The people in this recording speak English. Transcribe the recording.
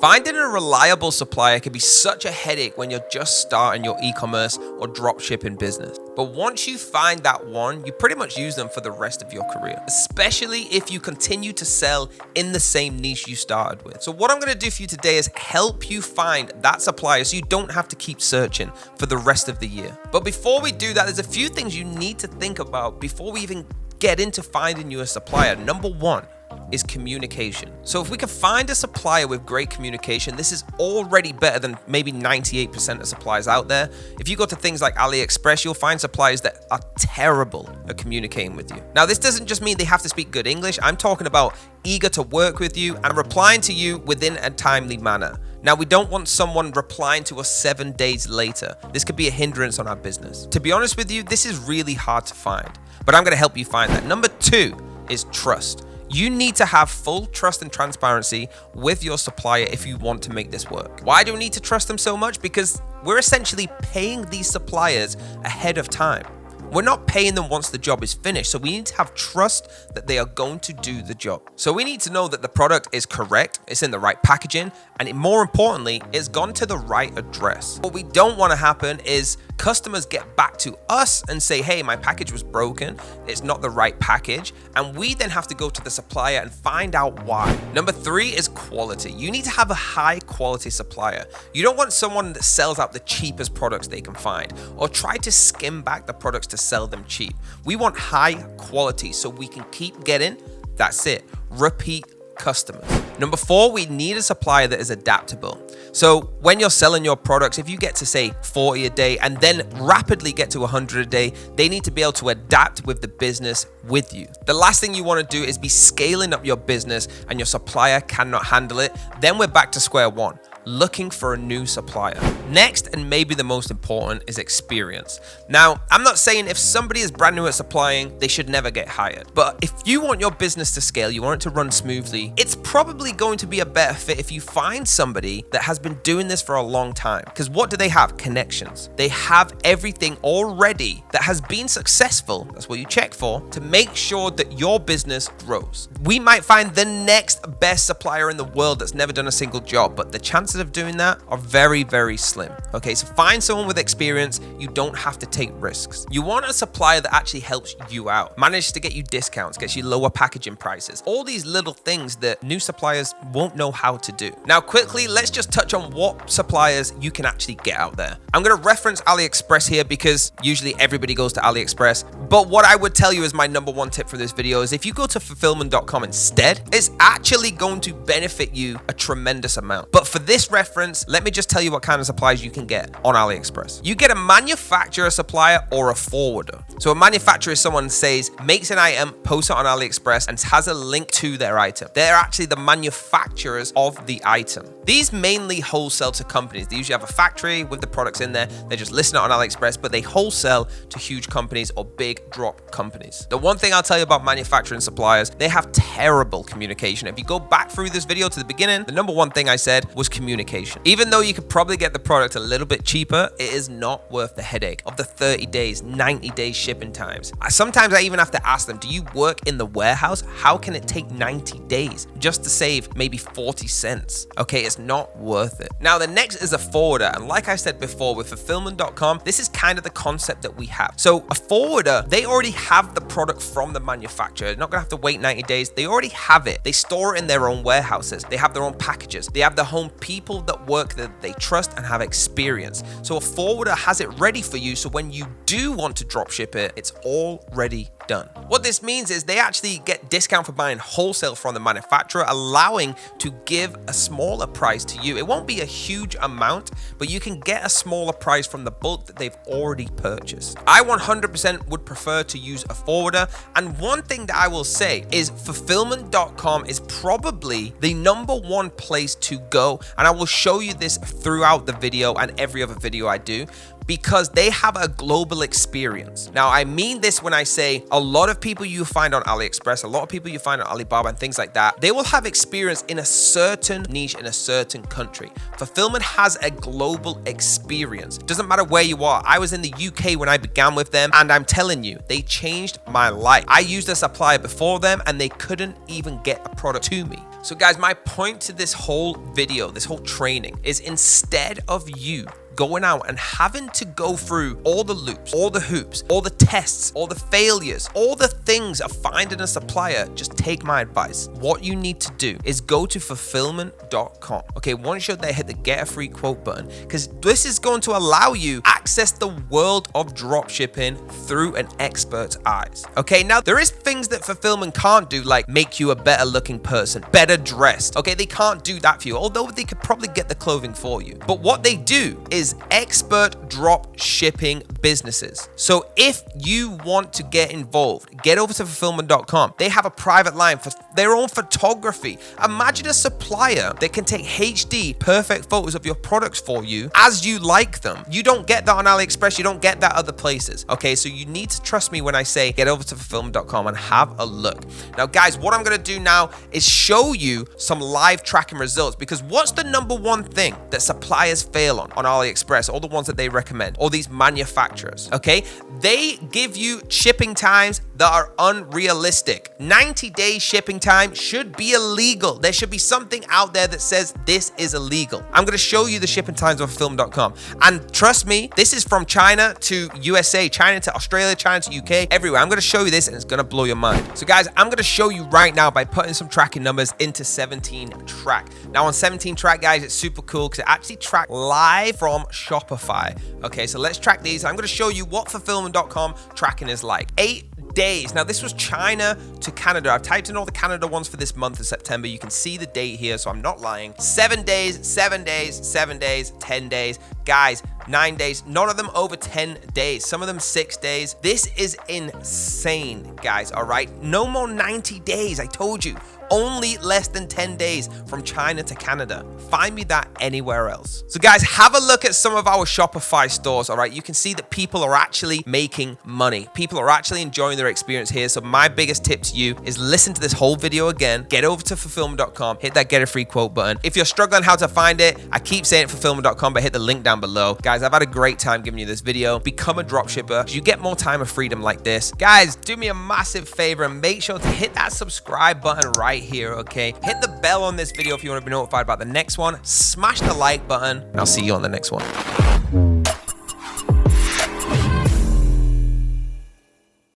Finding a reliable supplier can be such a headache when you're just starting your e-commerce or dropshipping business. But once you find that one, you pretty much use them for the rest of your career, especially if you continue to sell in the same niche you started with. So what I'm going to do for you today is help you find that supplier so you don't have to keep searching for the rest of the year. But before we do that, there's a few things you need to think about before we even get into finding you a supplier. Number one is communication. So if we can find a supplier with great communication, this is already better than maybe 98% of suppliers out there. If you go to things like ALIEXPRESS, you'll find suppliers that are terrible at communicating with you. Now, this doesn't just mean they have to speak good English. I'm talking about eager to work with you and replying to you within a timely manner. Now, we don't want someone replying to us 7 days later. This could be a hindrance on our business. To be honest with you, this is really hard to find, but I'm going to help you find that. Number two is trust. You need to have full trust and transparency with your supplier if you want to make this work. Why do we need to trust them so much? Because we're essentially paying these suppliers ahead of time. We're not paying them once the job is finished, so we need to have trust that they are going to do the job. So we need to know that the product is correct, it's in the right packaging, and more importantly, it's gone to the right address. What we don't want to happen is customers get back to us and say, hey, my package was broken, it's not the right package, and we then have to go to the supplier and find out why. Number three is quality. You need to have a high quality supplier. You don't want someone that sells out the cheapest products they can find or try to skim back the products to sell them cheap. We want high quality so we can keep getting, that's it, repeat customers. Number four, we need a supplier that is adaptable. So when you're selling your products, if you get to say 40 a day and then rapidly get to 100 a day, they need to be able to adapt with the business with you. The last thing you want to do is be scaling up your business and your supplier cannot handle it. Then we're back to square one, looking for a new supplier. Next, and maybe the most important, is experience. Now, I'm not saying if somebody is brand new at supplying, they should never get hired. But if you want your business to scale, you want it to run smoothly, it's probably going to be a better fit if you find somebody that has been doing this for a long time. Because what do they have? Connections. They have everything already that has been successful, that's what you check for, to make sure that your business grows. We might find the next best supplier in the world that's never done a single job, but the chances of doing that are very, very slim. Okay, so find someone with experience. You don't have to take risks. You want a supplier that actually helps you out, manages to get you discounts, gets you lower packaging prices, all these little things that new suppliers won't know how to do. Now, quickly, let's just touch on what suppliers you can actually get out there. I'm going to reference AliExpress here because usually everybody goes to AliExpress. But what I would tell you is my number one tip for this video is if you go to fulfillment.com instead, it's actually going to benefit you a tremendous amount. But for this reference, let me just tell you what kind of supplies you can get on AliExpress. You get a manufacturer supplier or a forwarder. So a manufacturer is someone says, makes an item, posts it on AliExpress and has a link to their item. They're actually the manufacturers of the item. These mainly wholesale to companies. They usually have a factory with the products in there. They're just listing it on AliExpress, but they wholesale to huge companies or big drop companies. The one thing I'll tell you about manufacturing suppliers, they have terrible communication. If you go back through this video to the beginning, the number one thing I said was communication. Even though you could probably get the product a little bit cheaper, it is not worth the headache of the 30 days, 90 days shipping times. Sometimes I even have to ask them, do you work in the warehouse? How can it take 90 days just to save maybe 40 cents? Okay, it's not worth it. Now, the next is a forwarder. And like I said before, with fulfillment.com, this is kind of the concept that we have. So a forwarder, they already have the product from the manufacturer. They're not gonna have to wait 90 days. They already have it. They store it in their own warehouses. They have their own packages. They have their own people that work that they trust and have experience. So a forwarder has it ready for you. So when you do want to drop ship it, it's already done. What this means is they actually get discount for buying wholesale from the manufacturer, allowing to give a smaller price to you. It won't be a huge amount, but you can get a smaller price from the bulk that they've already purchased. I 100% would prefer to use a forwarder. And one thing that I will say is fulfillment.com is probably the number one place to go. And I will show you this throughout the video and every other video I do. because they have a global experience. Now, I mean this when I say a lot of people you find on AliExpress, a lot of people you find on Alibaba and things like that, they will have experience in a certain niche in a certain country. Fulfillment has a global experience. Doesn't matter where you are. I was in the UK when I began with them, and I'm telling you, they changed my life. I used a supplier before them and they couldn't even get a product to me. So guys, my point to this whole video, this whole training is, instead of you going out and having to go through all the loops, all the hoops, all the tests, all the failures, all the things of finding a supplier, just take my advice. What you need to do is go to fulfillment.com. Okay, once you're there, hit the get a free quote button, because this is going to allow you access the world of dropshipping through an expert's eyes. Okay, now there is things that Fulfillment can't do, like make you a better looking person, better dressed. Okay, they can't do that for you, although they could probably get the clothing for you. But what they do is expert drop shipping businesses. So if you want to get involved, get over to fulfillment.com. They have a private line for their own photography. Imagine a supplier that can take HD perfect photos of your products for you as you like them. You don't get that on AliExpress. You don't get that other places. Okay, so you need to trust me when I say get over to fulfillment.com and have a look. Now guys, what I'm going to do now is show you some live tracking results, because what's the number one thing that suppliers fail on AliExpress, all the ones that they recommend, all these manufacturers, okay? They give you shipping times that are unrealistic. 90-day shipping time should be illegal. There should be something out there that says this is illegal. I'm going to show you the shipping times on fulfillment.com. And trust me, this is from China to USA, China to Australia, China to UK, everywhere. I'm going to show you this and it's going to blow your mind. So guys, I'm going to show you right now by putting some tracking numbers into 17 Track. Now on 17 Track, guys, it's super cool because it actually tracks live from Shopify. Okay, so let's track these. I'm going to show you what fulfillment.com tracking is like. 8 days. Now this was China to Canada. I've typed in all the Canada ones for this month of September. You can see the date here, so I'm not lying. 7 days, 7 days, 7 days, 10 days. Guys, 9 days, none of them over 10 days, some of them 6 days. This is insane, guys, all right? No more 90 days, I told you. Only less than 10 days from China to Canada. Find me that anywhere else. So guys, have a look at some of our Shopify stores, all right? You can see that people are actually making money. People are actually enjoying their experience here. So my biggest tip to you is listen to this whole video again, get over to fulfillment.com, hit that get a free quote button. If you're struggling how to find it, I keep saying fulfillment.com, but hit the link down below. Guys, I've had a great time giving you this video. Become a dropshipper. You get more time of freedom like this. Guys, do me a massive favor and make sure to hit that subscribe button right here, okay? Hit the bell on this video if you want to be notified about the next one. Smash the like button, and I'll see you on the next one.